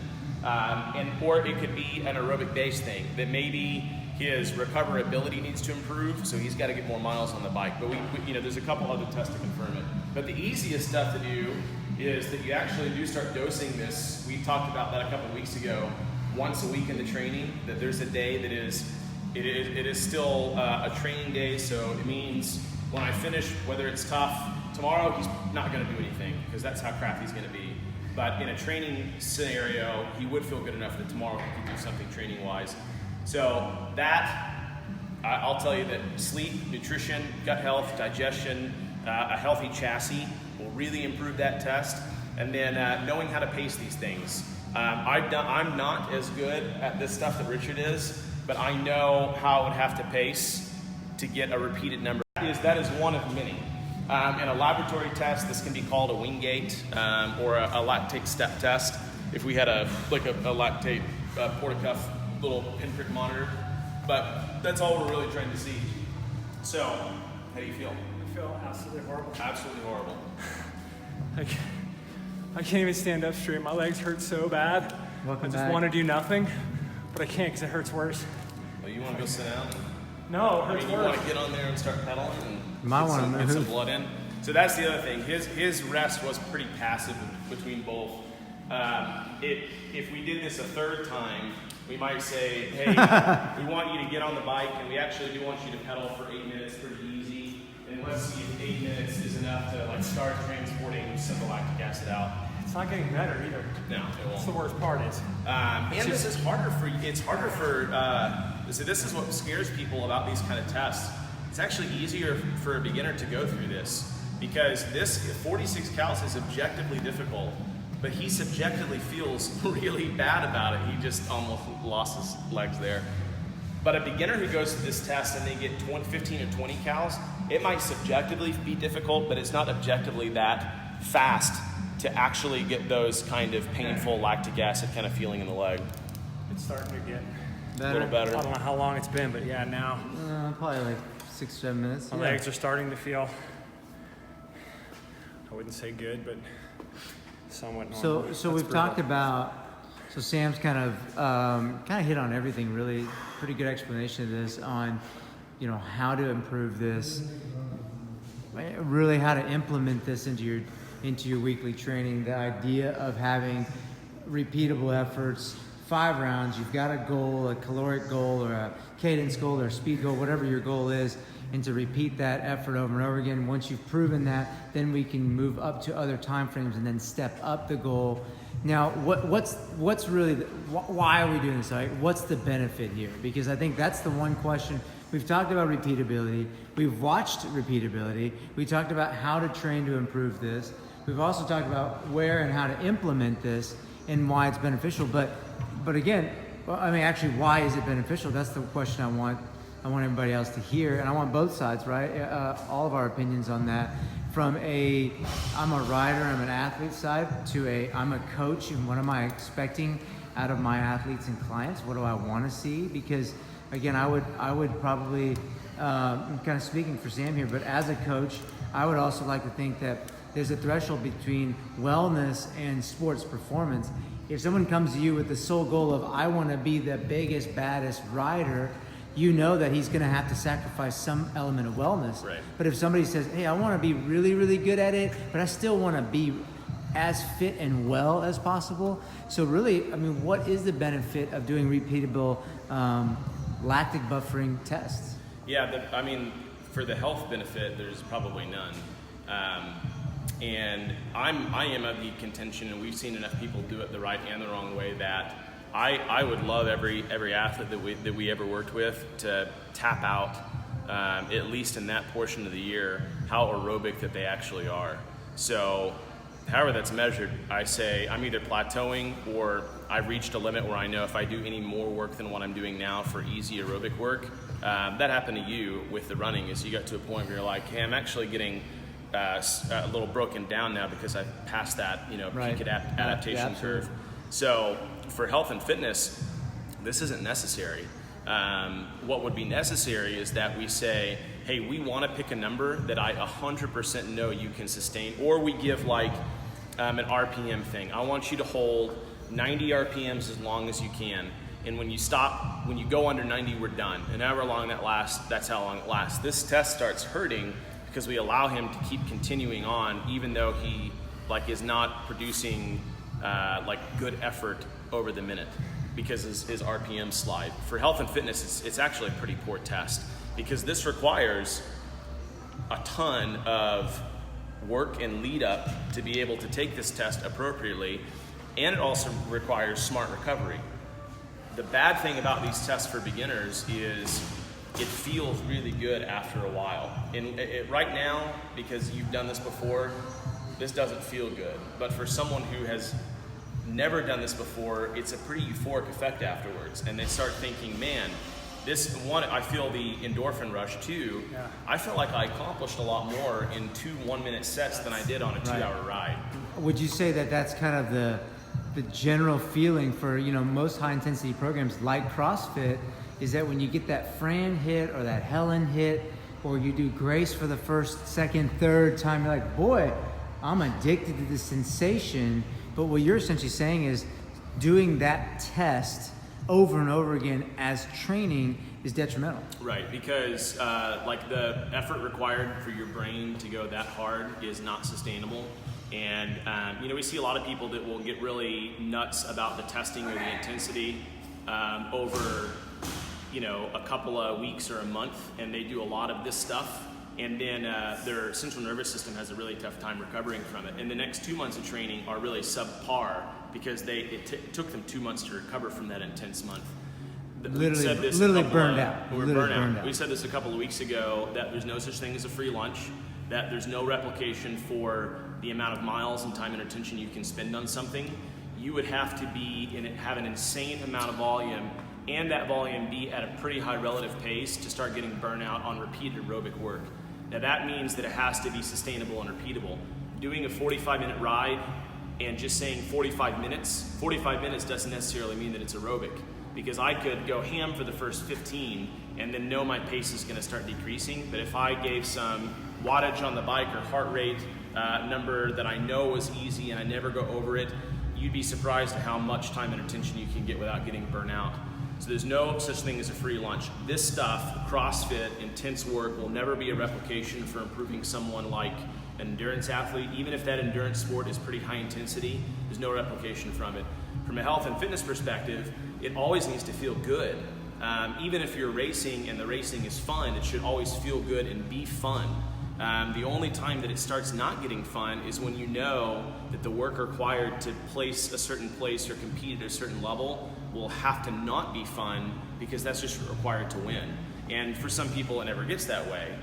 Or it could be an aerobic-based thing, that maybe his recoverability needs to improve, so he's got to get more miles on the bike. But there's a couple other tests to confirm it. But the easiest stuff to do is that you actually do start dosing this. We talked about that a couple weeks ago. Once a week in the training, that there's a day that it is still a training day. So it means when I finish, whether it's tough, tomorrow he's not going to do anything because that's how crappy he's going to be. But in a training scenario, he would feel good enough that tomorrow he could do something training-wise. So I'll tell you that sleep, nutrition, gut health, digestion, a healthy chassis will really improve that test. And then knowing how to pace these things. I'm not as good at this stuff that Richard is, but I know how I would have to pace to get a repeated number. That is one of many. In a laboratory test, this can be called a Wingate or a lactate step test. If we had a lactate portacuff little pinprick monitor, but that's all we're really trying to see. So, how do you feel? I feel absolutely horrible. Absolutely horrible. I can't even stand up straight. My legs hurt so bad. Welcome I just back. want to do nothing, but I can't because it hurts worse. Well, you want to go sit down? No, it hurts You worse. want to get on there and start pedaling and Might wanna get some move. blood in. So that's the other thing. His rest was pretty passive between both. If we did this a third time, we might say, hey, we want you to get on the bike, and we actually do want you to pedal for 8 minutes pretty easy. And let's see if 8 minutes is enough to start transporting simple lactic acid out. It's not getting better either. No, it That's the won't. worst part is. And this is harder for. So this is what scares people about these kind of tests. It's actually easier for a beginner to go through this because this 46 cals is objectively difficult, but he subjectively feels really bad about it. He just almost lost his legs there. But a beginner who goes through this test and they get 15 or 20 cals, it might subjectively be difficult, but it's not objectively that fast to actually get those kind of painful lactic acid kind of feeling in the leg. It's starting to get A little better. I don't know how long it's been, but yeah, now Probably like 6 or 7 minutes. my legs are starting to feel, I wouldn't say good, but somewhat normal. So we've talked about. So Sam's kind of hit on everything. Really, pretty good explanation of this on, how to improve this. Really, how to implement this into your weekly training. The idea of having repeatable efforts, 5 rounds. You've got a goal, a caloric goal, or a cadence goal, or a speed goal, whatever your goal is, and to repeat that effort over and over again. Once you've proven that, then we can move up to other time frames and then step up the goal. Now, what's really why are we doing this? Right? What's the benefit here? Because I think that's the one question. We've talked about repeatability. We've watched repeatability. We talked about how to train to improve this. We've also talked about where and how to implement this and why it's beneficial. But again, actually, why is it beneficial? That's the question I want everybody else to hear, and I want both sides, right? All of our opinions on that. From I'm a rider, I'm an athlete side, to I'm a coach, and what am I expecting out of my athletes and clients? What do I want to see? Because again, I would probably, I'm kind of speaking for Sam here, but as a coach, I would also like to think that there's a threshold between wellness and sports performance. If someone comes to you with the sole goal of, I want to be the biggest, baddest rider, you know that he's going to have to sacrifice some element of wellness. Right. But if somebody says, hey, I want to be really, really good at it, but I still want to be as fit and well as possible. So really, I mean, what is the benefit of doing repeatable lactic buffering tests? Yeah, I mean, for the health benefit, there's probably none. And I am of the contention, and we've seen enough people do it the right and the wrong way, that I would love every athlete that we ever worked with to tap out, at least in that portion of the year, how aerobic that they actually are. So however that's measured, I say I'm either plateauing or I've reached a limit where I know if I do any more work than what I'm doing now for easy aerobic work, that happened to you with the running, is you got to a point where you're like, hey, I'm actually getting a little broken down now because I've passed that Right. peak adaptation curve. So for health and fitness, this isn't necessary. What would be necessary is that we say, hey, we want to pick a number that I 100% know you can sustain, or we give like an RPM thing. I want you to hold 90 RPMs as long as you can. And when you stop, when you go under 90, we're done. And however long that lasts, that's how long it lasts. This test starts hurting because we allow him to keep continuing on, even though he is not producing good effort over the minute, because his RPM slide. For health and fitness, it's actually a pretty poor test, because this requires a ton of work and lead up to be able to take this test appropriately, and it also requires smart recovery. The bad thing about these tests for beginners is it feels really good after a while. And right now, because you've done this before, this doesn't feel good. But for someone who has never done this before, it's a pretty euphoric effect afterwards. And they start thinking, man, this one, I feel the endorphin rush too. Yeah. I felt like I accomplished a lot more in 2 1-minute sets than I did on a 2-hour ride. Would you say that that's kind of the general feeling for most high intensity programs like CrossFit, is that when you get that Fran hit or that Helen hit, or you do Grace for the first, second, third time, you're like, boy, I'm addicted to this sensation. But what you're essentially saying is doing that test over and over again as training is detrimental. Right, because the effort required for your brain to go that hard is not sustainable. And we see a lot of people that will get really nuts about the testing or the intensity over a couple of weeks or a month, and they do a lot of this stuff, and then their central nervous system has a really tough time recovering from it. And the next 2 months of training are really subpar because it took them 2 months to recover from that intense month. Literally burned out. We were burned out. We said this a couple of weeks ago, that there's no such thing as a free lunch, that there's no replication for the amount of miles and time and attention you can spend on something. You would have to have an insane amount of volume, and that volume be at a pretty high relative pace to start getting burnout on repeated aerobic work. Now that means that it has to be sustainable and repeatable. Doing a 45-minute ride and just saying 45 minutes doesn't necessarily mean that it's aerobic, because I could go ham for the first 15 and then know my pace is going to start decreasing. But if I gave some wattage on the bike or heart rate number that I know was easy and I never go over it, you'd be surprised at how much time and attention you can get without getting burnt out. So there's no such thing as a free lunch. This stuff, CrossFit, intense work, will never be a replication for improving someone like an endurance athlete. Even if that endurance sport is pretty high intensity, there's no replication from it. From a health and fitness perspective, it always needs to feel good. Even if you're racing and the racing is fun, it should always feel good and be fun. The only time that it starts not getting fun is when you know that the work required to place a certain place or compete at a certain level will have to not be fun, because that's just required to win. And for some people, it never gets that way.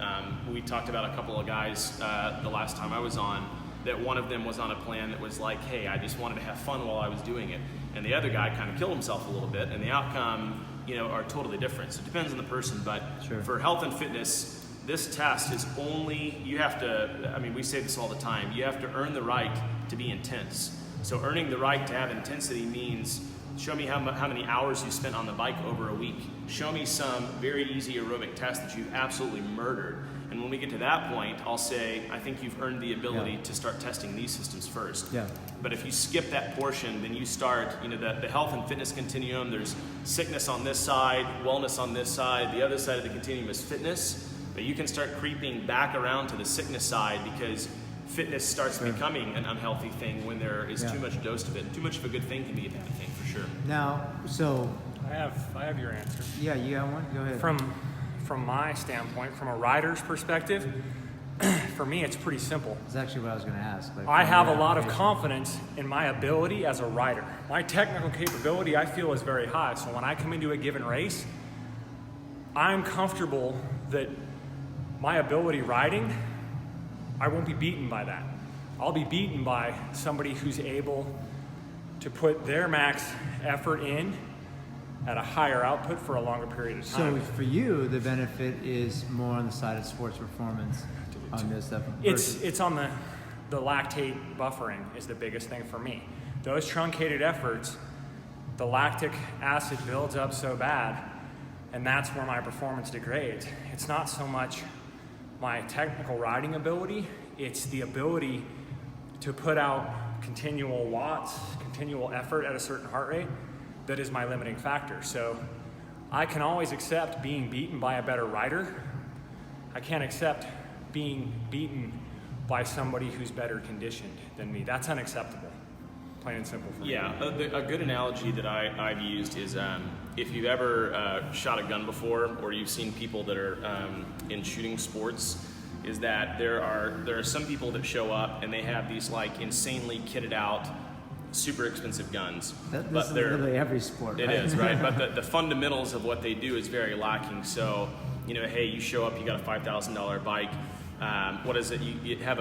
We talked about a couple of guys the last time I was on, that one of them was on a plan that was like, hey, I just wanted to have fun while I was doing it. And the other guy kind of killed himself a little bit, and the outcome, are totally different. So it depends on the person, but Sure. For health and fitness, this test is only, you have to, we say this all the time, you have to earn the right to be intense. So earning the right to have intensity means Show me how many hours you spent on the bike over a week. Show me some very easy aerobic test that you've absolutely murdered. And when we get to that point, I'll say, I think you've earned the ability to start testing these systems first. Yeah. But if you skip that portion, then you start, the health and fitness continuum, there's sickness on this side, wellness on this side, the other side of the continuum is fitness. But you can start creeping back around to the sickness side because fitness starts becoming an unhealthy thing when there is too much dose of it. Too much of a good thing can be a bad thing for sure. Now, so I have your answer. yeah, you got one? Go ahead. From my standpoint, from a rider's perspective, for me it's pretty simple. That's actually what I was going to ask. Like, I from have a your lot of application. confidence in my ability as a rider. My technical capability I feel is very high. So when I come into a given race, I'm comfortable that my ability riding, I won't be beaten by that. I'll be beaten by somebody who's able to put their max effort in at a higher output for a longer period of So time. for you, the benefit is more on the side of sports performance on this stuff. It's on the lactate buffering is the biggest thing for me. Those truncated efforts, the lactic acid builds up so bad, and that's where my performance degrades. It's not so much my technical riding ability, it's the ability to put out continual watts, continual effort at a certain heart rate that is my limiting factor. So I can always accept being beaten by a better rider. I can't accept being beaten by somebody who's better conditioned than me. That's unacceptable, plain and simple for me. Yeah, a good analogy that I've used is if you've ever shot a gun before, or you've seen people that are in shooting sports, is that there are some people that show up and they have these like insanely kitted out, super expensive guns. This but is they're literally every sport. It right? is, right? But the fundamentals of what they do is very lacking. So, hey, you show up, you got a $5,000 bike. What is it? You have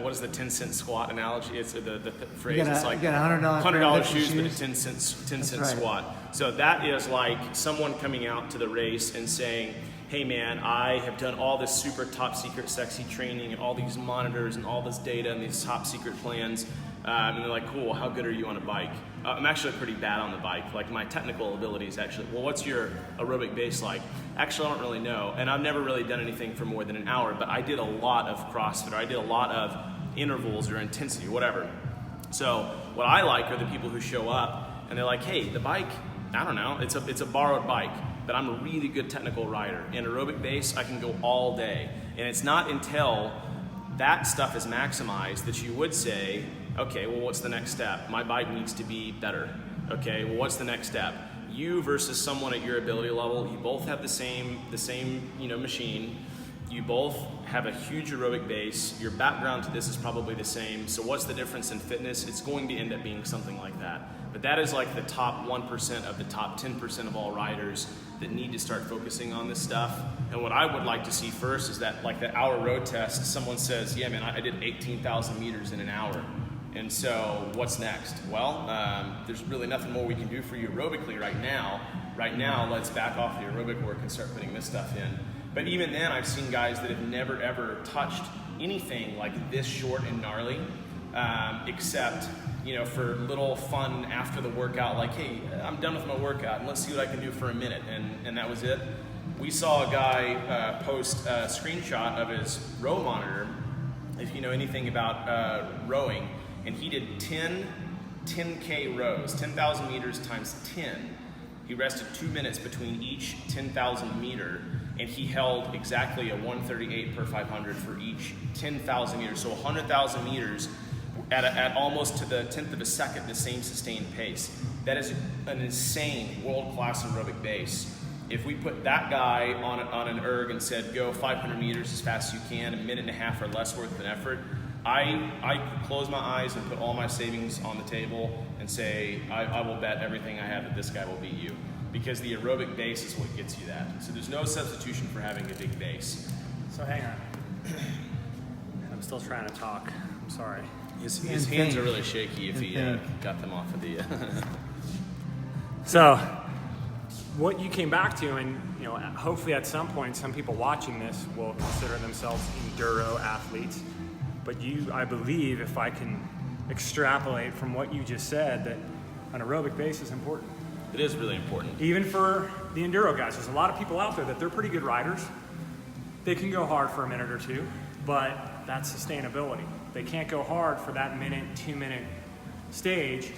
what is the 10-cent squat analogy? It's the phrase. It's like you got a $100 shoes, but a 10-cent right. squat. So that is like someone coming out to the race and saying, hey man, I have done all this super top secret sexy training and all these monitors and all this data and these top secret plans. And they're like, cool, how good are you on a bike? I'm actually pretty bad on the bike. Like my technical ability is actually, well, what's your aerobic base like? Actually, I don't really know. And I've never really done anything for more than an hour, but I did a lot of CrossFit, or I did a lot of intervals or intensity, whatever. So what I like are the people who show up and they're like, hey, the bike, I don't know, it's a borrowed bike, but I'm a really good technical rider. In aerobic base, I can go all day. And it's not until that stuff is maximized that you would say, okay, well, what's the next step? My bike needs to be better. Okay, well, what's the next step? You versus someone at your ability level, you both have the same machine. You both have a huge aerobic base. Your background to this is probably the same. So what's the difference in fitness? It's going to end up being something like that. But that is like the top 1% of the top 10% of all riders that need to start focusing on this stuff. And what I would like to see first is that, like the hour road test, someone says, yeah, man, I did 18,000 meters in an hour. And so what's next? Well, there's really nothing more we can do for you aerobically right now. Right now, let's back off the aerobic work and start putting this stuff in. But even then, I've seen guys that have never ever touched anything like this short and gnarly, except for little fun after the workout, like, hey, I'm done with my workout and let's see what I can do for a minute. And that was it. We saw a guy post a screenshot of his row monitor, if you know anything about rowing, and he did 10K rows, 10,000 meters times 10. He rested 2 minutes between each 10,000 meter, and he held exactly a 138 per 500 for each 10,000 meters. So 100,000 meters at almost to the 10th of a second, the same sustained pace. That is an insane world-class aerobic base. If we put that guy on an erg and said, go 500 meters as fast as you can, a minute and a half or less worth of an effort, I could close my eyes and put all my savings on the table and say, I will bet everything I have that this guy will beat you. Because the aerobic base is what gets you that. So there's no substitution for having a big base. So hang on. I'm still trying to talk. I'm sorry. His hands are really shaky if he got them off of the... So, what you came back to, and hopefully at some point, some people watching this will consider themselves enduro athletes. But I believe, if I can extrapolate from what you just said, that an aerobic base is important. It is really important. Even for the enduro guys, there's a lot of people out there that they're pretty good riders. They can go hard for a minute or two, but that's sustainability. They can't go hard for that minute, 2 minute stage,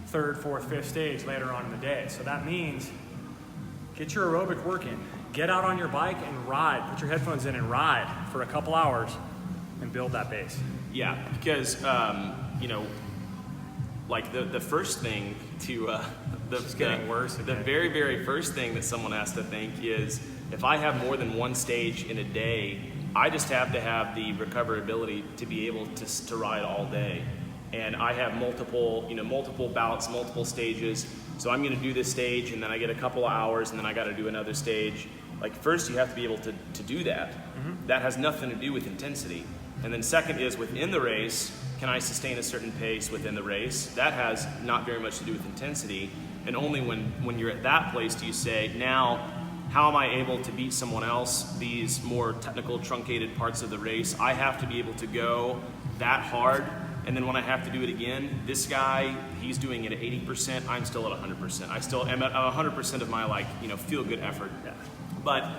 third, fourth, fifth stage later on in the day. So that means get your aerobic work in. Get out on your bike and ride. Put your headphones in and ride for a couple hours and build that base. Yeah, because like the first thing to getting worse the again. very, very first thing that someone has to think is, if I have more than one stage in a day, I just have to have the recoverability to be able to ride all day. And I have multiple bouts, multiple stages. So I'm going to do this stage, and then I get a couple of hours, and then I got to do another stage. Like, first you have to be able to do that. Mm-hmm. That has nothing to do with intensity. And then second is, within the race, can I sustain a certain pace within the race? That has not very much to do with intensity. And only when you're at that place do you say, now, how am I able to beat someone else, these more technical, truncated parts of the race? I have to be able to go that hard, and then when I have to do it again, this guy, he's doing it at 80%, I'm still at 100%. I still am at 100% of my feel-good effort. Yeah. But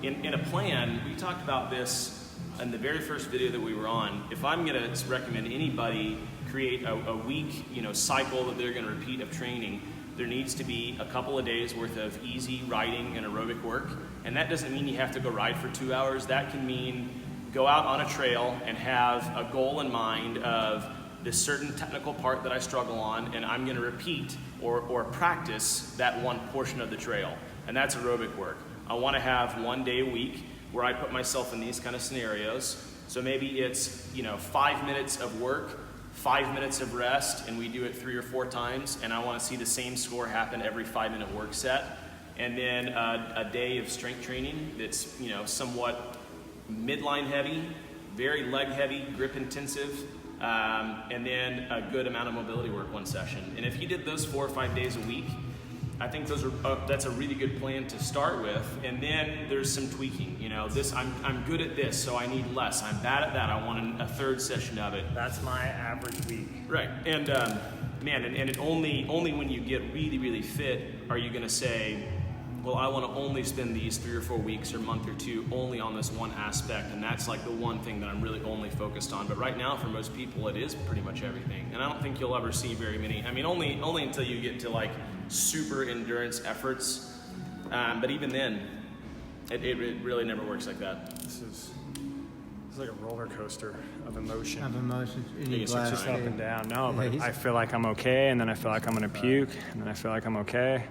in a plan, we talked about this in the very first video that we were on. If I'm going to recommend anybody create a week cycle that they're going to repeat of training, there needs to be a couple of days worth of easy riding and aerobic work. And that doesn't mean you have to go ride for 2 hours. That can mean go out on a trail and have a goal in mind of this certain technical part that I struggle on, and I'm going to repeat or practice that one portion of the trail. And that's aerobic work. I want to have 1 day a week where I put myself in these kind of scenarios. So maybe it's 5 minutes of work, 5 minutes of rest, and we do it 3 or 4 times, and I want to see the same score happen every 5-minute work set. And then a day of strength training that's somewhat midline heavy, very leg heavy, grip intensive, and then a good amount of mobility work one session. And if you did those 4 or 5 days a week, I think that's a really good plan to start with. And then there's some tweaking. I'm good at this, so I need less. I'm bad at that. I want a third session of it. That's my average week. Right. And and it only when you get really, really fit are you going to say, well, I want to only spend these 3 or 4 weeks or month or 2 only on this one aspect, and that's like the one thing that I'm really only focused on. But right now, for most people, it is pretty much everything. And I don't think you'll ever see very many. I mean, only until you get to like super endurance efforts. But even then, it really never works like that. This is like a roller coaster of emotion. It's Just up and down. No, but I feel like I'm okay, and then I feel like I'm going to puke, and then I feel like I'm okay.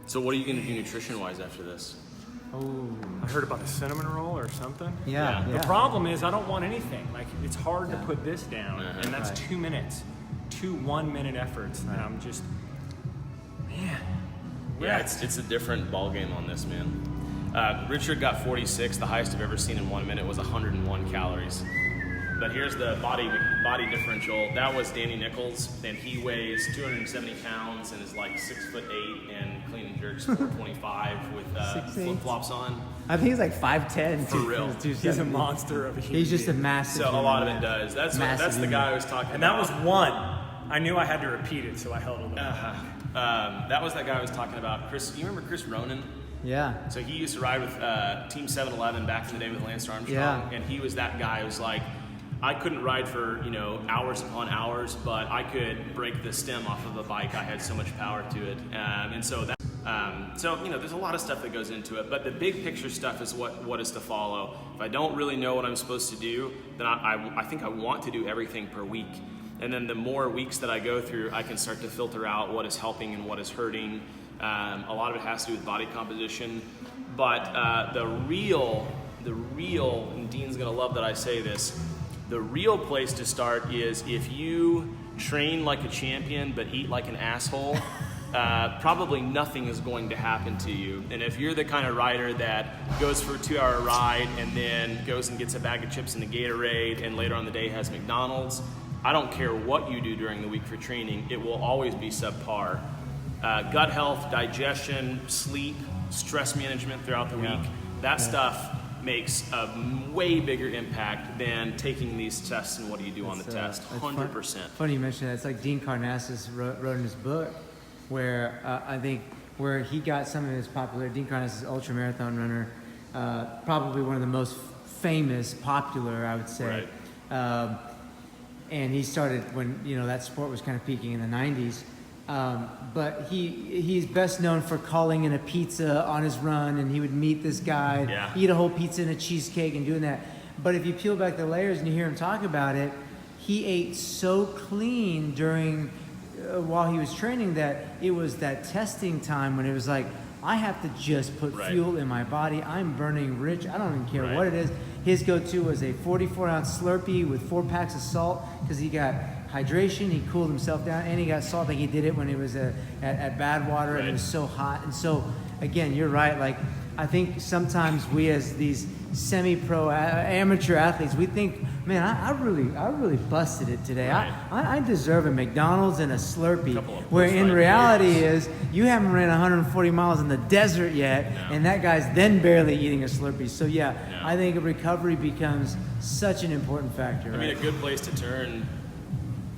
So what are you going to do nutrition-wise after this? Oh. I heard about the cinnamon roll or something. Yeah. Yeah. The problem is I don't want anything. Like, it's hard to put this down, and that's 2 minutes. 2 1-minute efforts, and I'm just, man. Yeah, it's a different ball game on this, man. Richard got 46. The highest I've ever seen in 1 minute was 101 calories. But here's the body differential. That was Danny Nichols, and he weighs 270 pounds and is like 6'8" and clean and jerks 425 with flip flops on. I think he's like 5'10". For real. He's a monster of a human He's just a being. massive. So a human lot of man. it does. That's Massive the human. guy I was talking And that about. was one. I knew I had to repeat it, so I held a little. That was that guy I was talking about. Chris, you remember Chris Ronan? Yeah. So he used to ride with Team 7-Eleven back in the day with Lance Armstrong, Yeah. and he was that guy who was like, I couldn't ride for hours upon hours, but I could break the stem off of a bike. I had so much power to it, and so that. There's a lot of stuff that goes into it, but the big picture stuff is what is to follow. If I don't really know what I'm supposed to do, then I think I want to do everything per week. And then the more weeks that I go through, I can start to filter out what is helping and what is hurting. A lot of it has to do with body composition, but the real, and Dean's gonna love that I say this, the real place to start is if you train like a champion but eat like an asshole, probably nothing is going to happen to you. And if you're the kind of rider that goes for a 2-hour ride and then goes and gets a bag of chips and a Gatorade and later on the day has McDonald's, I don't care what you do during the week for training, it will always be subpar. Gut health, digestion, sleep, stress management throughout the week, that stuff makes a way bigger impact than taking these tests and what do you do on the test. 100%. Funny you mention that. It's like Dean Karnazes wrote in his book, where I think where he got some of his popularity. Dean Karnazes, ultra marathon runner, probably one of the most famous, popular, I would say. Right. And he started when that sport was kind of peaking in the 90s. But he's best known for calling in a pizza on his run, and he would meet this guy, eat a whole pizza and a cheesecake and doing that. But if you peel back the layers and you hear him talk about it, he ate so clean during while he was training that it was that testing time when it was like, I have to just put fuel in my body. I'm burning rich. I don't even care what it is. His go-to was a 44-ounce Slurpee with 4 packs of salt because he got hydration, he cooled himself down, and he got salt. Like he did it when he was at Badwater and it was so hot. And so, again, you're right. Like, I think sometimes we as these semi-pro amateur athletes, we think, man, I really busted it today. I deserve a McDonald's and a Slurpee. Where in reality is you haven't ran 140 miles in the desert yet, and that guy's then barely eating a Slurpee. So I think recovery becomes such an important factor. I mean, a good place to turn.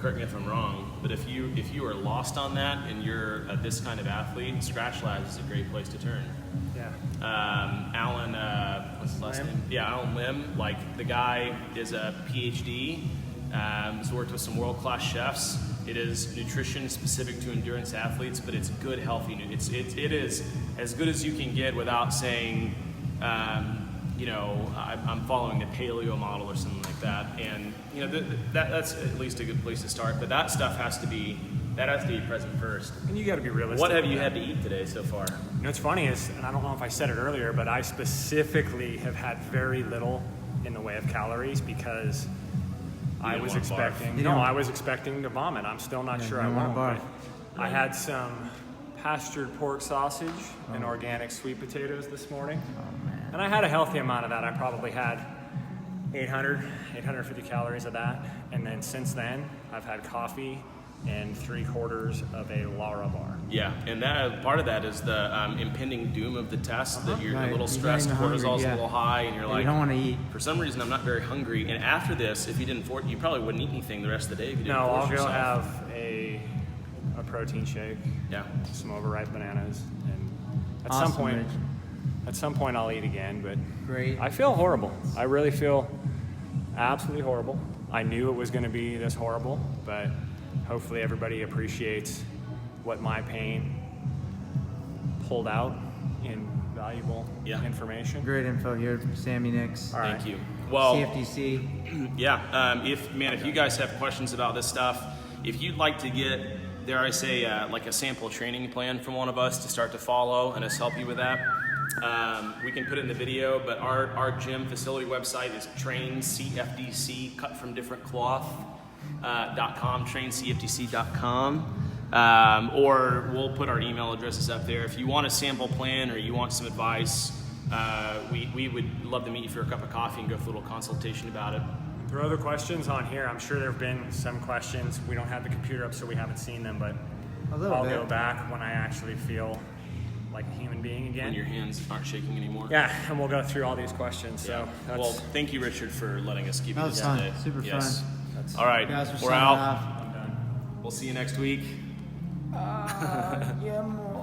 Correct me if I'm wrong, but if you are lost on that and you're this kind of athlete, Scratch Labs is a great place to turn. Yeah. Alan, what's his last name? Yeah, Alan Lim. Like, the guy is a PhD. Has worked with some world-class chefs. It is nutrition specific to endurance athletes, but it's good, healthy. It is as good as you can get without saying, I'm following the paleo model or something like that. And that's at least a good place to start. But that stuff has to be present first. And you got to be realistic. What have you had to eat today so far? What's funny is, and I don't know if I said it earlier, but I specifically have had very little in the way of calories because I was expecting to vomit. I'm still not sure I won't. But I had some pastured pork sausage and organic sweet potatoes this morning. Oh, man. And I had a healthy amount of that. I probably had 850 calories of that. And then since then, I've had coffee and 3/4 of a Lara bar. Yeah, and that part of that is the impending doom of the test, that you're a little stressed, cortisol's a little high, and you're like, you don't want to eat. For some reason, I'm not very hungry. And after this, if you didn't force, you probably wouldn't eat anything the rest of the day if you didn't force I'll yourself. go have a protein shake. Yeah. Some overripe bananas, and at Awesome, some point I'll eat again. But Great. I feel horrible. I really feel absolutely horrible. I knew it was going to be this horrible, but hopefully everybody appreciates what my pain pulled out in valuable information. Great info here from Sammy Nix. All right. Thank you. Well, CFDC. yeah. If you guys have questions about this stuff, if you'd like to get, dare I say, like a sample training plan from one of us to start to follow and us help you with that, we can put it in the video. But our gym facility website is traincfdc, cut from different cloth.com, traincfdc.com, or we'll put our email addresses up there. If you want a sample plan or you want some advice, we would love to meet you for a cup of coffee and go for a little consultation about it. There are other questions on here. I'm sure there have been some questions. We don't have the computer up, so we haven't seen them, but I'll go back when I actually feel like a human being again. When your hands aren't shaking anymore. Yeah, and we'll go through all these questions. So well, thank you, Richard, for letting us keep That you was this fun. today. Super fun. All right, Guys, we're out. off. I'm done. We'll see you next week. Yeah, more.